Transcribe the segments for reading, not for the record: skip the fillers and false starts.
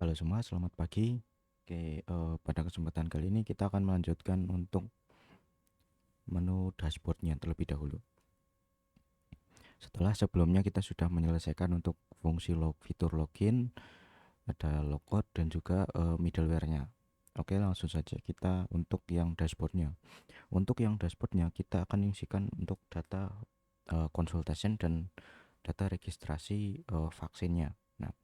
Halo semua, selamat pagi. Oke, pada kesempatan kali ini kita akan melanjutkan untuk menu dashboardnya terlebih dahulu. Setelah sebelumnya kita sudah menyelesaikan untuk fungsi fitur login, ada logout dan juga middleware-nya. Oke, langsung saja kita untuk yang dashboardnya. Untuk yang dashboardnya kita akan isikan untuk data consultation dan data registrasi vaksinnya. Nah,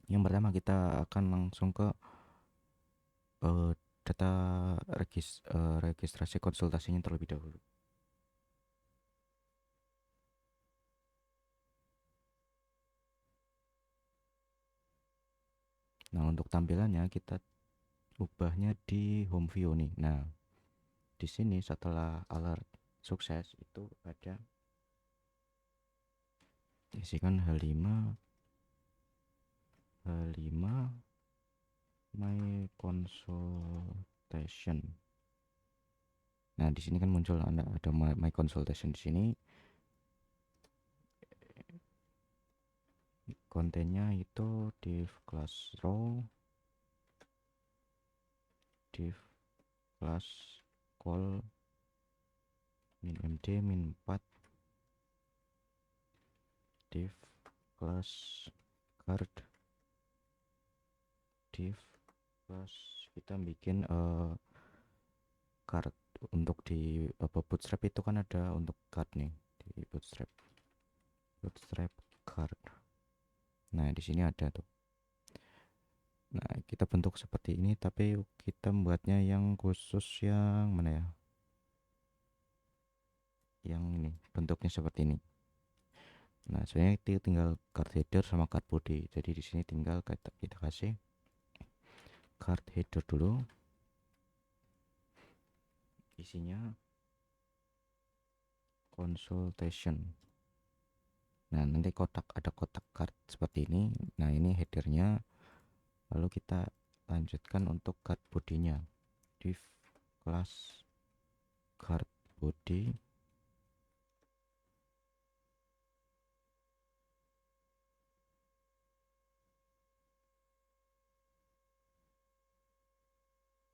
yang pertama kita akan langsung ke eh, data registrasi konsultasinya terlebih dahulu. Nah, untuk tampilannya kita ubahnya di home view nih. Nah, di sini setelah alert sukses itu ada isikan H5 my consultation. Nah, di sini kan muncul ada my consultation di sini. Kontennya itu div class row, div class call min md min 4, div class card, div class kita bikin card untuk di bootstrap itu kan ada untuk card nih di bootstrap card. Nah, di sini ada tuh. Nah, kita bentuk seperti ini tapi kita membuatnya yang khusus yang mana ya? Yang ini bentuknya seperti ini. Nah, sebenarnya itu tinggal card header sama card body. Jadi di sini tinggal kita kasih card header dulu. Isinya consultation. Nah, nanti ada kotak card seperti ini. Nah, ini headernya. Lalu kita lanjutkan untuk card bodinya. Div class card body.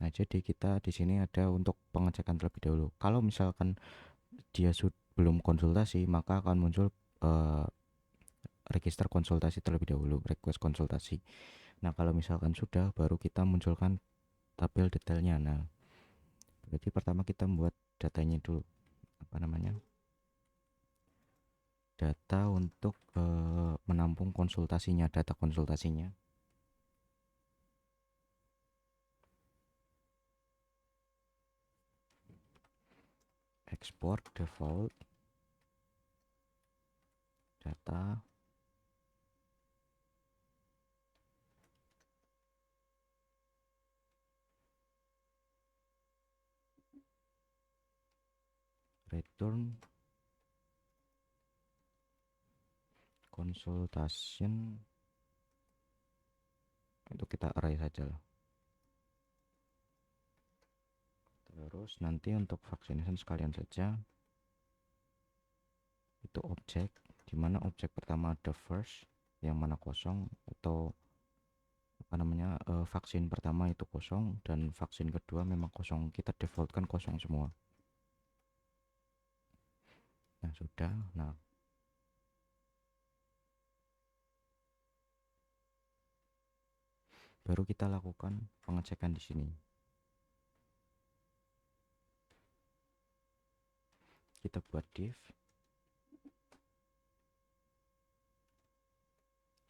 Nah, jadi kita di sini ada untuk pengecekan terlebih dahulu. Kalau misalkan dia belum konsultasi, maka akan muncul eh, register konsultasi terlebih dahulu, request konsultasi. Nah, kalau misalkan sudah, baru kita munculkan tabel detailnya. Nah, berarti pertama kita membuat datanya dulu. Apa namanya? Data untuk menampung konsultasinya, data konsultasinya. Export default data return consultation, itu kita array saja lah. Terus nanti untuk vaccination sekalian saja, itu objek, dimana objek pertama ada first yang mana kosong, atau apa namanya vaksin pertama itu kosong dan vaksin kedua memang kosong, kita defaultkan kosong semua. Nah, sudah. Nah, baru kita lakukan pengecekan di sini. Kita buat div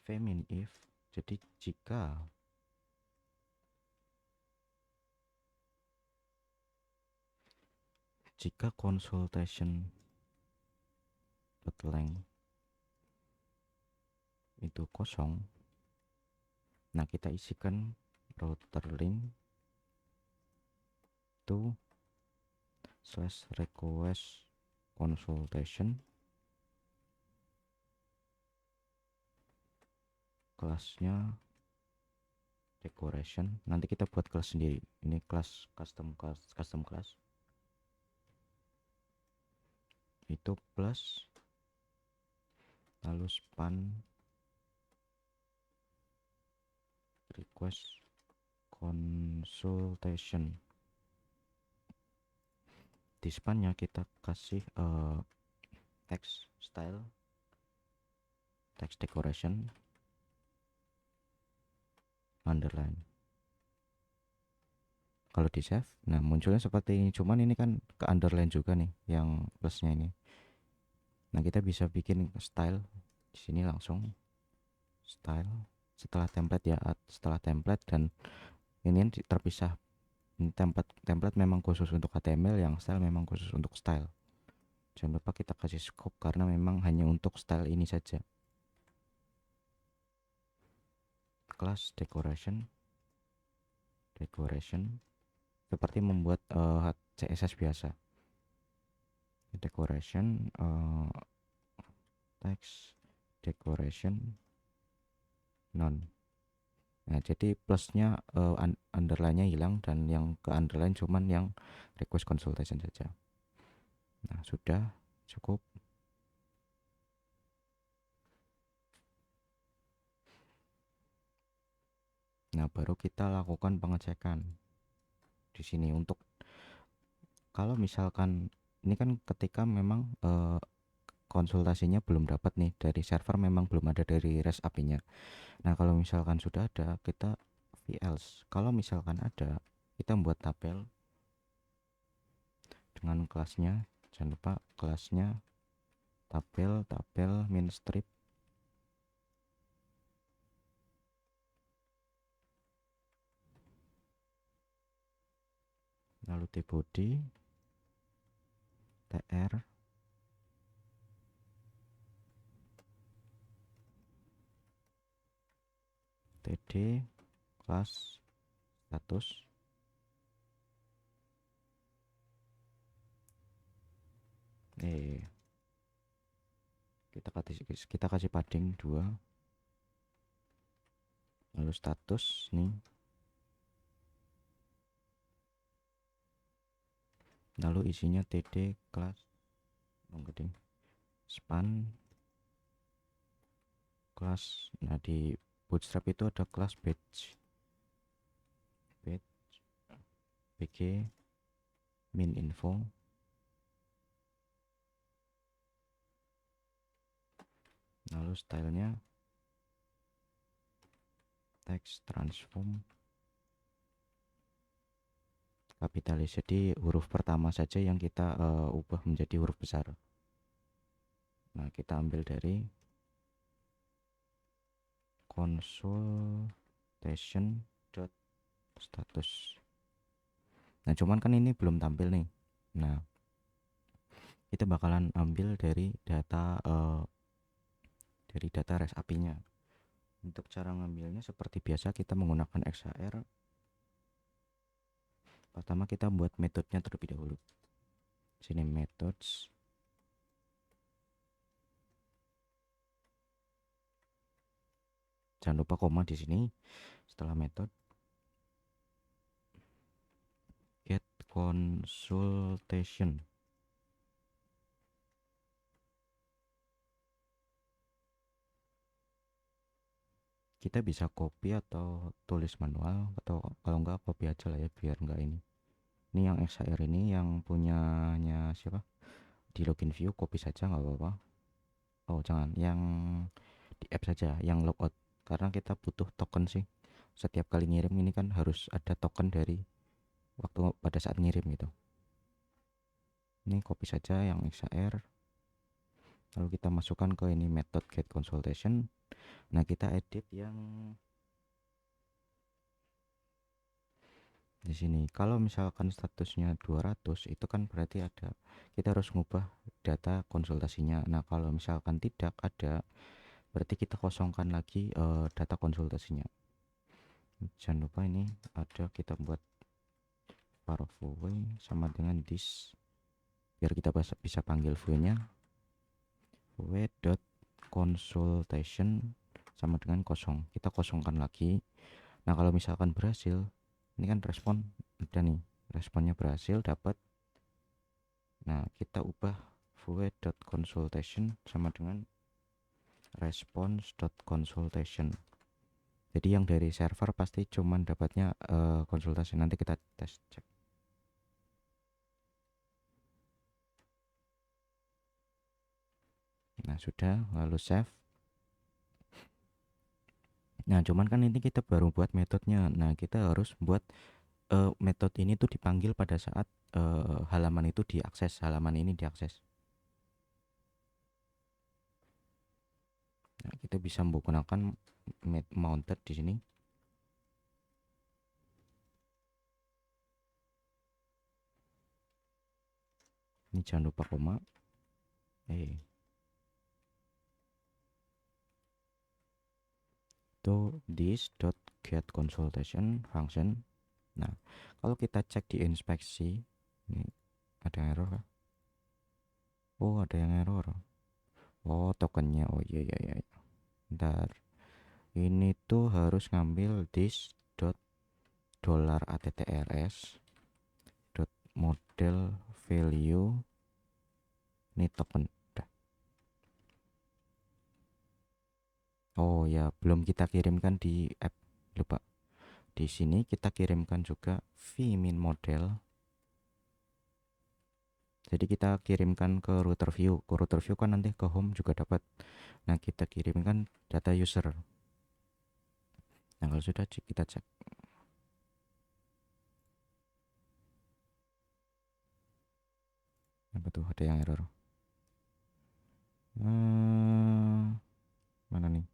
femin if, jadi jika consultation length itu kosong, nah kita isikan router link to slash request consultation, kelasnya decoration. Nanti kita buat kelas sendiri, ini kelas custom class itu plus, lalu span request consultation. Di spannya kita kasih text style, text decoration, underline. Kalau di save, nah munculnya seperti ini, cuman ini kan ke underline juga nih yang plusnya ini. Nah kita bisa bikin style di sini langsung style setelah template ya, setelah template, dan ini terpisah. Ini template memang khusus untuk HTML, yang style memang khusus untuk style. Jangan lupa kita kasih scope karena memang hanya untuk style ini saja. Class decoration seperti membuat CSS biasa. Decoration text decoration none. Nah jadi plusnya underline-nya hilang, dan yang ke underline cuman yang request consultation saja. Nah sudah cukup. Nah baru kita lakukan pengecekan di sini. Untuk kalau misalkan ini kan ketika memang konsultasinya belum dapat nih dari server, memang belum ada dari REST API-nya. Nah kalau misalkan sudah ada, kita else. Kalau misalkan ada, kita membuat tabel dengan kelasnya. Jangan lupa kelasnya tabel min strip, lalu tbody tr td kelas status. Kita kasih padding 2, lalu status nih, lalu isinya td kelas span kelas. Nah di Bootstrap itu ada kelas batch bg min info, lalu stylenya text transform kapitalis. Jadi huruf pertama saja yang kita ubah menjadi huruf besar. Nah kita ambil dari consultation.status. Nah cuman kan ini belum tampil nih. Nah kita bakalan ambil dari data REST API-nya. Untuk cara ngambilnya seperti biasa, kita menggunakan XHR. Pertama kita buat metodenya terlebih dahulu. Sini methods, jangan lupa koma di sini. Setelah method get consultation, kita bisa copy atau tulis manual, atau kalau enggak copy aja lah ya, biar enggak ini yang XHR ini yang punyanya siapa, di login view copy saja nggak apa-apa. Oh jangan, yang di app saja, yang logout, karena kita butuh token sih. Setiap kali ngirim ini kan harus ada token dari waktu pada saat ngirim gitu. Ini copy saja yang XHR, lalu kita masukkan ke ini method get consultation. Nah kita edit yang di sini. Kalau misalkan statusnya 200, itu kan berarti ada, kita harus ngubah data konsultasinya. Nah kalau misalkan tidak ada, berarti kita kosongkan lagi data konsultasinya. Jangan lupa ini ada, kita buat var of view sama dengan this, biar kita bisa panggil view-nya view.consultation sama dengan kosong. Kita kosongkan lagi. Nah kalau misalkan berhasil, ini kan respon ada nih, responnya berhasil dapat. Nah kita ubah view.consultation sama dengan response.consultation. Jadi yang dari server pasti cuman dapatnya konsultasi. Nanti kita tes cek. Nah, sudah, lalu save. Nah, cuman kan ini kita baru buat metodenya. Nah, kita harus buat metode ini tuh dipanggil pada saat halaman itu diakses, halaman ini diakses. Nah, kita bisa menggunakan mounted di sini. Ini jangan lupa koma. To this dot get consultation function. Nah, kalau kita cek di inspeksi, ini ada error kah? Oh, ada yang error. Oh, tokennya. Oh iya iya iya. Bentar. Ini tuh harus ngambil this dot dollar attrs dot model value ini token. Oh ya, belum kita kirimkan di app. Lupa. Di sini kita kirimkan juga vmin model. Jadi kita kirimkan ke router view. Ke router view kan nanti ke home juga dapat. Nah, kita kirimkan data user. Nah, kalau sudah kita cek. Apa tuh, ada yang error. Mana nih?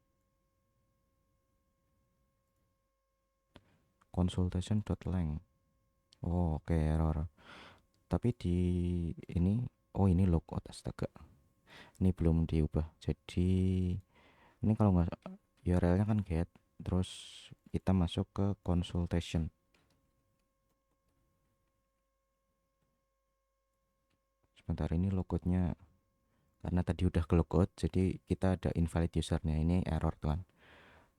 Consultation.lang. Oh, oke, error. Tapi di ini, oh ini logout, astaga. Ini belum diubah. Jadi ini kalau nggak, URL-nya kan get, terus kita masuk ke consultation. Sebentar, ini logoutnya karena tadi udah ke logout, jadi kita ada invalid usernya, ini error tuan.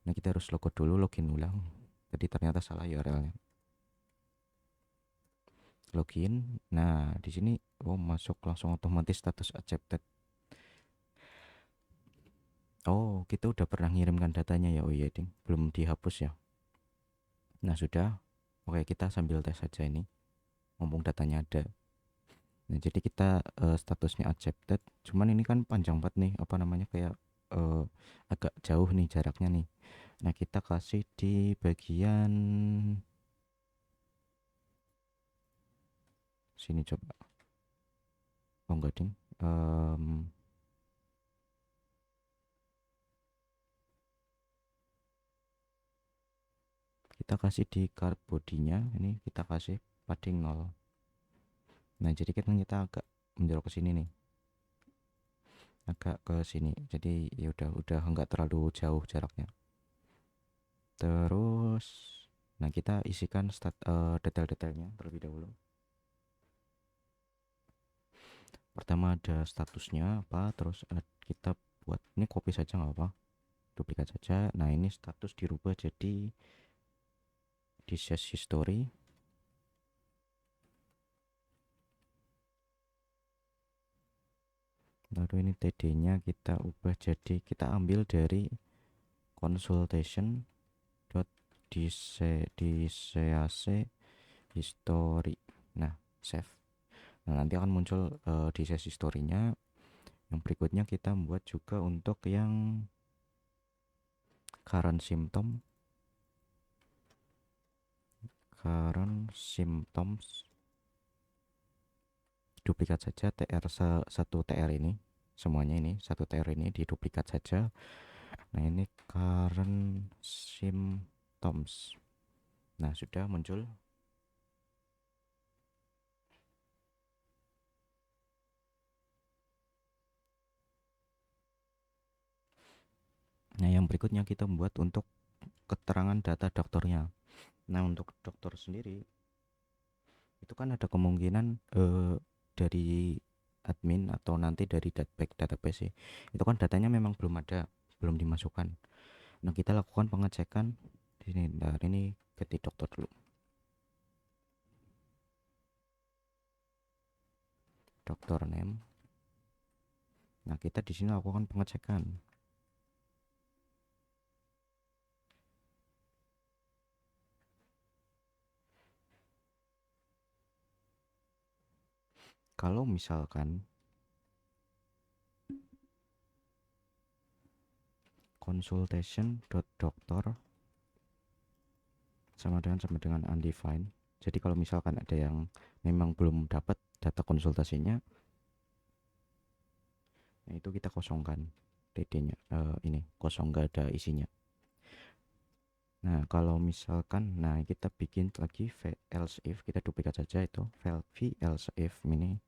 Nah, kita harus logout dulu, login ulang. Tadi ternyata salah URL-nya. Login. Nah, di sini oh masuk langsung otomatis status accepted. Oh, kita udah pernah ngirimkan datanya ya. Oh iya, ding, belum dihapus ya. Nah, sudah. Oke, kita sambil tes saja ini. Mumpung datanya ada. Nah, jadi kita statusnya accepted. Cuman ini kan panjang banget nih, apa namanya, kayak agak jauh nih jaraknya nih. Nah, kita kasih di bagian sini coba. Oh enggak, ding. Kita kasih di card bodinya, ini kita kasih padding 0. Nah, jadi kita agak menjorok ke sini nih. Agak ke sini. Jadi ya udah enggak terlalu jauh jaraknya. Terus nah, kita isikan detail-detailnya terlebih dahulu. Pertama ada statusnya apa, terus kita buat ini copy saja nggak apa, duplikat saja. Nah, ini status dirubah jadi disease history. Lalu ini td-nya kita ubah jadi, kita ambil dari consultation dot disease history. Nah, save. Nah, nanti akan muncul disease history-nya. Yang berikutnya kita buat juga untuk yang current symptoms, duplikat saja satu tr ini, semuanya ini satu tr ini diduplikat saja. Nah, ini current symptoms. Nah, sudah muncul. Nah, yang berikutnya kita membuat untuk keterangan data dokternya. Nah, untuk dokter sendiri itu kan ada kemungkinan dari admin atau nanti dari database sih. Itu kan datanya memang belum ada, belum dimasukkan. Nah, kita lakukan pengecekan di sini. Nah, ini ketik dokter dulu. Dokter name. Nah, kita di sini lakukan pengecekan. Kalau misalkan consultation.doctor sama dengan undefined. Jadi kalau misalkan ada yang memang belum dapat data konsultasinya, nah itu kita kosongkan TD-nya, ini kosong, nggak ada isinya. Nah kalau misalkan, nah kita bikin lagi else if, kita duplikat saja itu else if ini.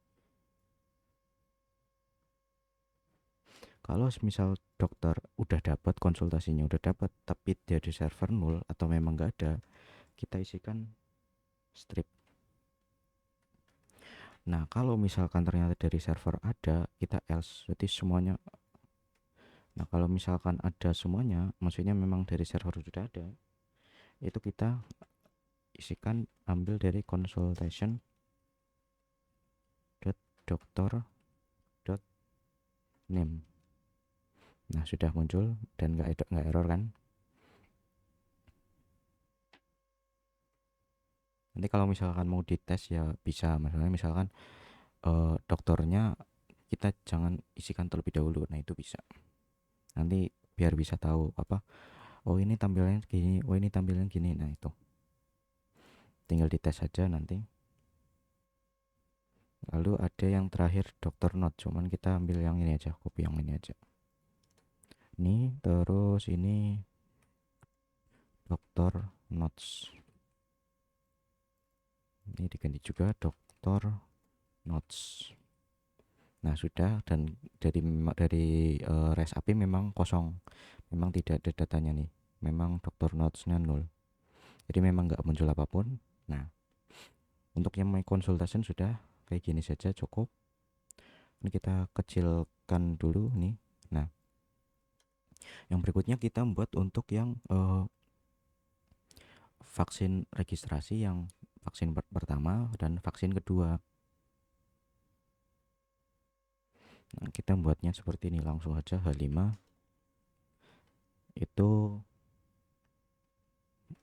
Kalau misal dokter udah dapat konsultasinya, udah dapat, tapi dia di server null atau memang nggak ada, kita isikan strip. Nah kalau misalkan ternyata dari server ada, kita else, berarti semuanya. Nah kalau misalkan ada semuanya, maksudnya memang dari server sudah ada, itu kita isikan, ambil dari consultation doctor name. Nah sudah muncul dan nggak error kan. Nanti kalau misalkan mau dites ya bisa, misalkan dokternya kita jangan isikan terlebih dahulu, nah itu bisa. Nanti biar bisa tahu apa, oh ini tampilannya gini, oh ini tampilannya gini, nah itu tinggal dites saja nanti. Lalu ada yang terakhir dokter note, cuman kita ambil yang ini aja, copy yang ini aja. Ini terus ini dokter notes, ini diganti juga dokter notes. Nah sudah, dan dari REST API memang kosong, memang tidak ada datanya nih, memang dokter notesnya 0, jadi memang nggak muncul apapun. Nah untuk yang my consultation sudah kayak gini saja cukup. Ini kita kecilkan dulu nih. Nah yang berikutnya kita buat untuk yang vaksin registrasi, yang vaksin pertama dan vaksin kedua. Nah, kita buatnya seperti ini, langsung aja H5 itu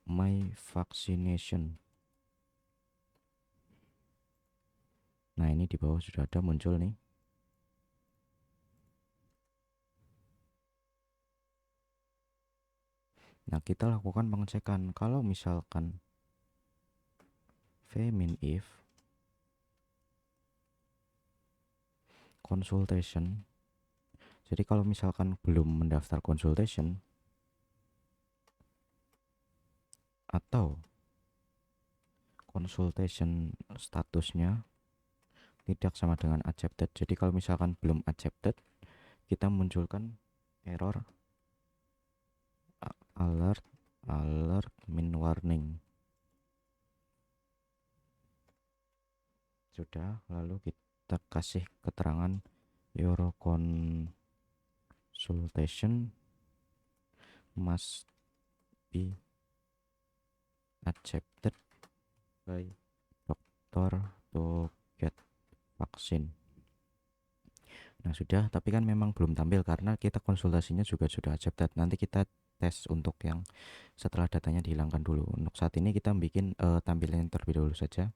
my vaccination. Nah ini di bawah sudah ada muncul nih. Nah kita lakukan pengecekan. Kalau misalkan v-min if consultation, jadi kalau misalkan belum mendaftar consultation atau consultation statusnya tidak sama dengan accepted, jadi kalau misalkan belum accepted, kita munculkan error alert min warning. Sudah, lalu kita kasih keterangan your consultation must be accepted by doctor to get vaccine. Nah sudah, tapi kan memang belum tampil karena kita konsultasinya juga sudah accepted. Nanti kita tes untuk yang setelah datanya dihilangkan dulu. Untuk saat ini kita bikin tampilan terlebih dahulu saja.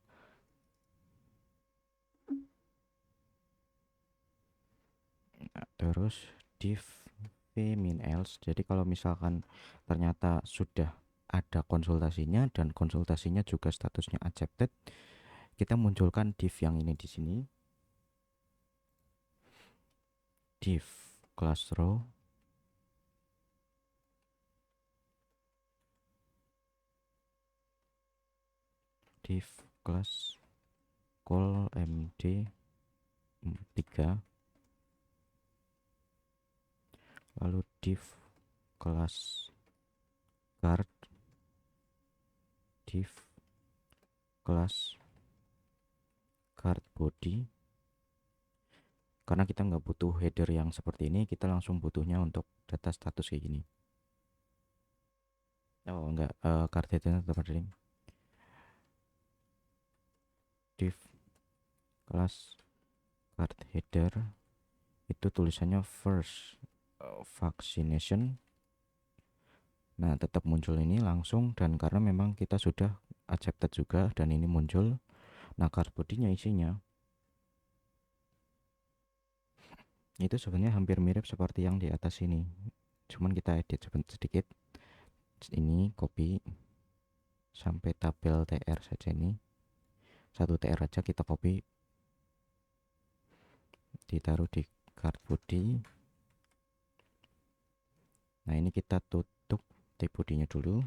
Nah, terus div v-min else, jadi kalau misalkan ternyata sudah ada konsultasinya dan konsultasinya juga statusnya accepted, kita munculkan div yang ini di sini, div class row div class call md 3, lalu div class guard, div class guard body. Karena kita nggak butuh header yang seperti ini, kita langsung butuhnya untuk data status kayak gini. Oh enggak, card header tetap ada. Div class card header itu tulisannya first vaccination. Nah tetap muncul ini langsung, dan karena memang kita sudah accepted juga dan ini muncul. Nah card body-nya isinya Itu sebenarnya hampir mirip seperti yang di atas ini, cuman kita edit sedikit. Ini copy sampai tabel TR saja, ini satu TR aja kita copy, ditaruh di card body. Nah ini kita tutup tape bodinya dulu,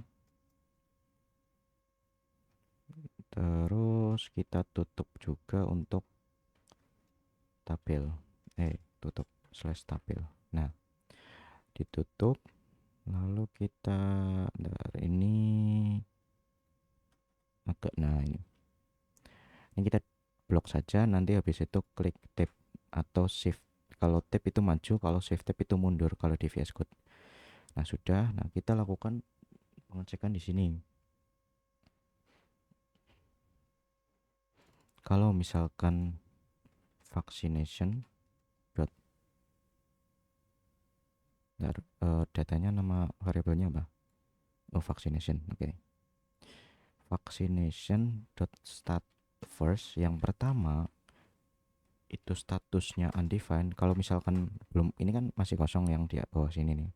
terus kita tutup juga untuk tabel, tutup slash tabel. Nah ditutup, lalu kita ini agak, nah ini kita blok saja, nanti habis itu klik tab atau shift. Kalau tab itu maju, kalau shift tab itu mundur kalau di VS Code. Nah sudah, nah kita lakukan pengecekan di sini. Kalau misalkan vaccination dot datanya, nama variabelnya apa? Oh vaccination, oke. Vaccination dot start first, yang pertama itu statusnya undefined. Kalau misalkan belum, ini kan masih kosong yang di bawah sini nih.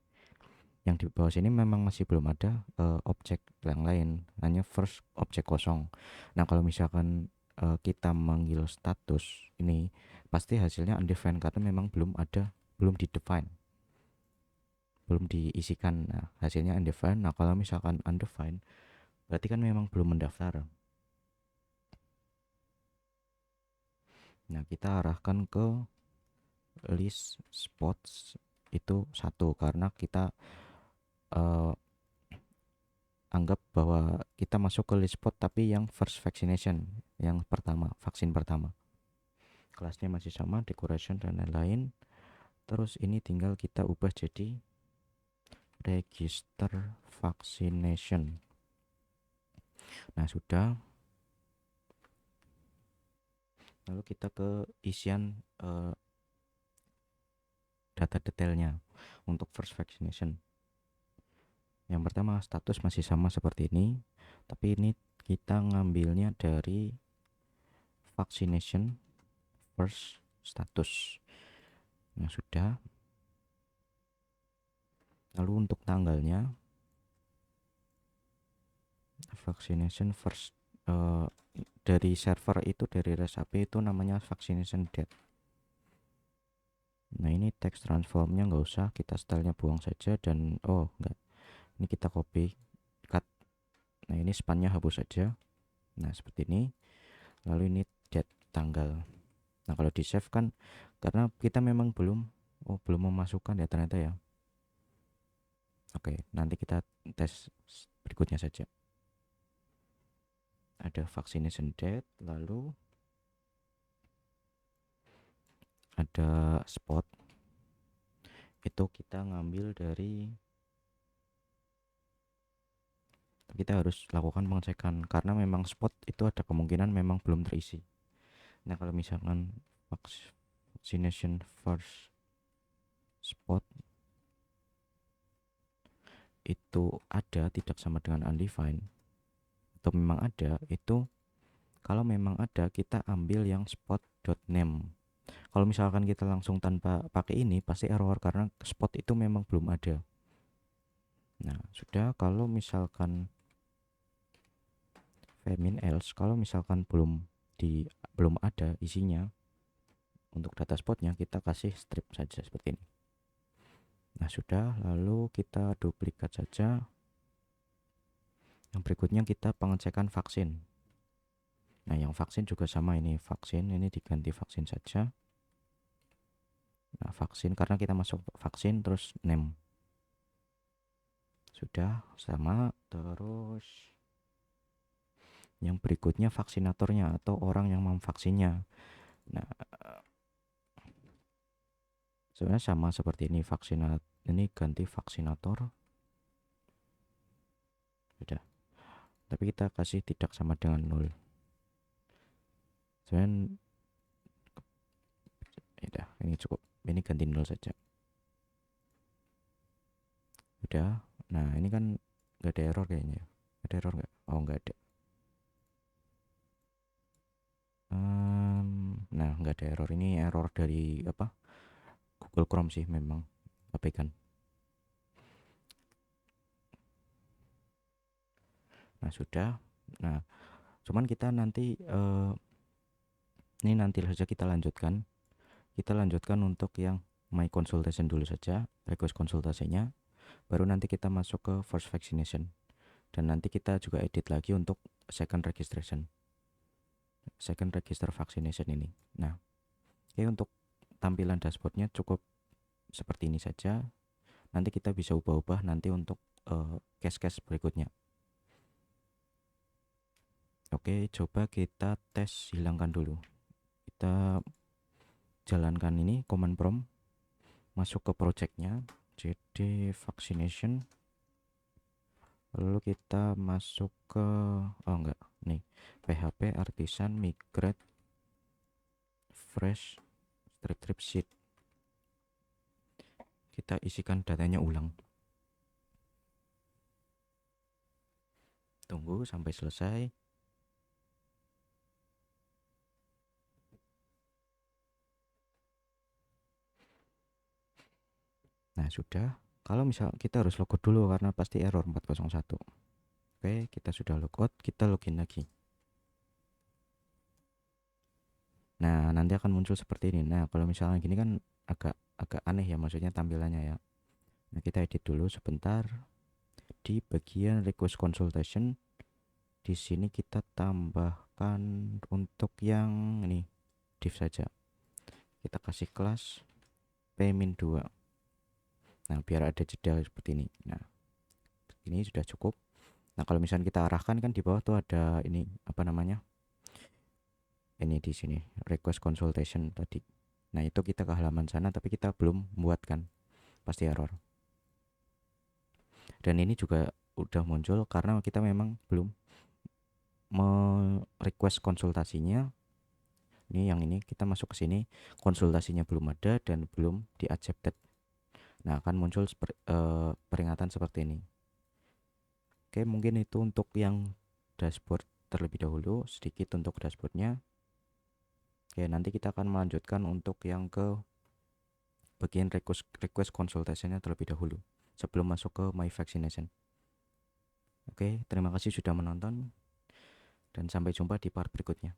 Yang di bawah sini memang masih belum ada objek yang lain, hanya first objek kosong. Nah kalau misalkan kita manggil status ini, pasti hasilnya undefined karena memang belum ada, belum di-define, belum diisikan. Nah hasilnya undefined. Nah kalau misalkan undefined berarti kan memang belum mendaftar. Nah kita arahkan ke list spots itu satu, karena kita anggap bahwa kita masuk ke list spot tapi yang first vaccination, yang pertama, vaksin pertama. Kelasnya masih sama, decoration dan lain-lain. Terus ini tinggal kita ubah jadi register vaccination. Nah sudah, lalu kita ke isian data detailnya untuk first vaccination. Yang pertama status masih sama seperti ini, tapi ini kita ngambilnya dari vaccination first status. Nah sudah, lalu untuk tanggalnya vaccination first, dari server itu, dari REST API itu namanya vaccination date. Nah ini text transformnya nggak usah, kita stylenya buang saja, dan enggak, ini kita copy cut. Nah ini spannya hapus saja. Nah seperti ini. Lalu ini date, tanggal. Nah kalau di save kan, karena kita memang belum memasukkan ya ternyata ya. Oke, nanti kita tes berikutnya saja. Ada vaccination date, lalu ada spot, itu kita ngambil dari, kita harus lakukan pengecekan karena memang spot itu ada kemungkinan memang belum terisi. Nah kalau misalkan vaccination first spot itu ada, tidak sama dengan undefined, atau memang ada, itu kalau memang ada kita ambil yang spot.name. Kalau misalkan kita langsung tanpa pakai ini pasti error karena spot itu memang belum ada. Nah sudah, kalau misalkan femin else, kalau misalkan belum ada isinya untuk data spotnya, kita kasih strip saja seperti ini. Nah sudah, lalu kita duplikat saja. Yang berikutnya kita pengecekan vaksin. Nah yang vaksin juga sama, ini vaksin, ini diganti vaksin saja. Nah vaksin karena kita masuk vaksin, terus name. Sudah sama. Terus yang berikutnya vaksinatornya atau orang yang memvaksinnya. Nah sebenarnya sama seperti ini, ini ganti vaksinator. Sudah, tapi kita kasih tidak sama dengan 0. Sebenarnya ya, ini cukup, ini ganti 0 saja. Udah. Nah ini kan nggak ada error kayaknya. Ada error nggak? Oh nggak ada. Nah nggak ada error, ini error dari apa, Google Chrome sih memang abaikan. Nah sudah. Nah cuman kita nanti ini nanti saja kita lanjutkan untuk yang my consultation dulu saja, request konsultasinya, baru nanti kita masuk ke first vaccination, dan nanti kita juga edit lagi untuk second register vaccination ini. Nah oke, untuk tampilan dashboardnya cukup seperti ini saja. Nanti kita bisa ubah-ubah nanti untuk case-case berikutnya. Oke, coba kita tes hilangkan dulu. Kita jalankan ini command prompt, masuk ke projectnya cd vaccination, lalu kita masuk ke nih php artisan migrate fresh strip sheet. Kita isikan datanya ulang, tunggu sampai selesai. Nah sudah, kalau misal kita harus logout dulu karena pasti error 401. Oke, kita sudah logout, kita login lagi. Nah nanti akan muncul seperti ini. Nah kalau misalnya gini kan agak aneh ya, maksudnya tampilannya ya. Nah kita edit dulu sebentar. Di bagian request consultation, di sini kita tambahkan untuk yang ini div saja. Kita kasih kelas p-2. Nah biar ada jeda seperti ini. Nah ini sudah cukup. Nah kalau misalnya kita arahkan kan di bawah tuh ada ini apa namanya, ini di sini request consultation tadi. Nah itu kita ke halaman sana tapi kita belum membuatkan, pasti error. Dan ini juga udah muncul karena kita memang belum request konsultasinya. Ini yang ini kita masuk ke sini, konsultasinya belum ada dan belum di accepted. Nah akan muncul peringatan seperti ini. Oke, mungkin itu untuk yang dashboard terlebih dahulu, sedikit untuk dashboardnya. Oke, nanti kita akan melanjutkan untuk yang ke bagian request konsultasinya terlebih dahulu sebelum masuk ke my vaccination. Oke, terima kasih sudah menonton dan sampai jumpa di part berikutnya.